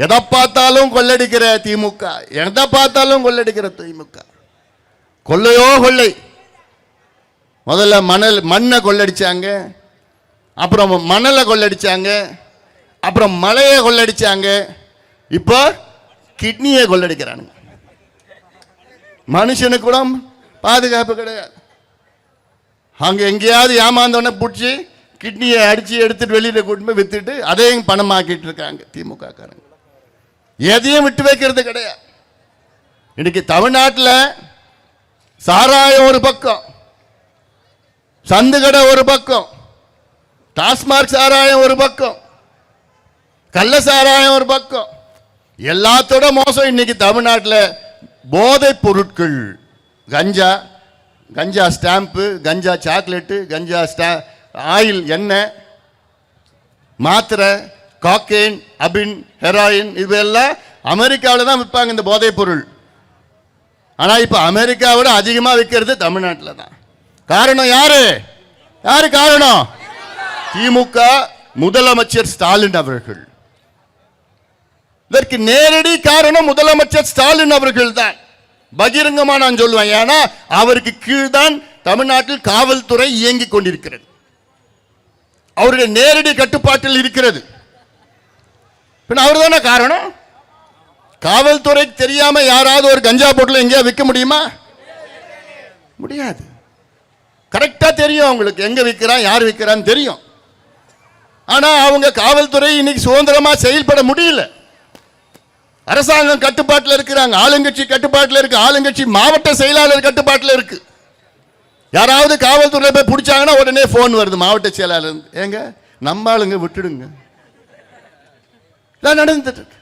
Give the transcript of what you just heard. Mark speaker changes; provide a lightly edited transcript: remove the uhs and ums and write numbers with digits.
Speaker 1: எதை பார்த்தாலும் கொள்ளடிக்கிற திமுக, எதை பார்த்தாலும் கொள்ளடிக்கிற திமுக. கொள்ளையோ கொள்ளை. முதல்ல மண்ணை கொள்ளடிச்சாங்க, அப்புறம் மணலை கொள்ளடிச்சாங்க, அப்புறம் மலையை கொள்ளடிச்சாங்க, இப்போ கிட்னியை கொள்ளடிக்கிறானுங்க. மனுஷனுக்கு கூட பாதுகாப்பு கிடையாது. அங்கே எங்கேயாவது ஏமாந்தோடனே பிடிச்சி கிட்னியை அடித்து எடுத்துட்டு வெளியில் கூட்டு போய் வித்துட்டு அதையும் பணமாக்கிட்டு இருக்காங்க திமுக காரங்க. எதையும் விட்டு வைக்கிறது கிடையாது. இன்னைக்கு தமிழ்நாட்டில் சாராயம் ஒரு பக்கம், சந்துகடை ஒரு பக்கம், டாஸ்மார்க் சாராயம் ஒரு பக்கம், கள்ள சாராயம் ஒரு பக்கம், எல்லாத்தோட மோசம் இன்னைக்கு தமிழ்நாட்டில் போதைப் பொருட்கள். கஞ்சா, கஞ்சா ஸ்டாம்பு, கஞ்சா சாக்லேட்டு, கஞ்சா ஆயில், எண்ணெய், மாத்திரை, காக்கெயின், அபின், ஹெராயின், இதெல்லாம் அமெரிக்காவில் தான் விற்பாங்க இந்த போதைப் பொருள். ஆனால் இப்போ அமெரிக்காவோட அதிகமாக விற்கிறது தமிழ்நாட்டில் தான். காரணம் யாரு? யாரு காரணம்? திமுக, முதலமைச்சர் ஸ்டாலின் அவர்கள். இதற்கு நேரடி காரணம் முதலமைச்சர் ஸ்டாலின் அவர்கள் தான். பகிரங்கமா நான் சொல்லுவேன். ஏன்னா அவருக்கு கீழ்தான் தமிழ்நாட்டில் காவல்துறை இயங்கிக் கொண்டிருக்கிறது. அவருடைய நேரடி கட்டுப்பாட்டில் இருக்கிறது. அவர் தானே காரணம். காவல்துறை தெரியாம யாராவது ஒரு கஞ்சா போட்டில் எங்கேயா விற்க முடியுமா? முடியாது. கரெக்டா தெரியும் அவங்களுக்கு எங்க விற்கிறான், யார் விற்கிறான்னு தெரியும். ஆனா அவங்க காவல்துறை இன்னைக்கு சுதந்திரமா செயல்பட முடியல. அரசாங்கம் கட்டுப்பாட்டில் இருக்கிறாங்க, ஆளுங்கட்சி கட்டுப்பாட்டில் இருக்கு, ஆளுங்கட்சி மாவட்ட செயலாளர் கட்டுப்பாட்டில் இருக்கு. யாராவது காவல்துறை போய் பிடிச்சாங்கன்னா உடனே போன் வருது மாவட்ட செயலாளர், ஏங்க நம்ம ஆளுங்க விட்டுடுங்க. நடந்துட்டு இருக்கு.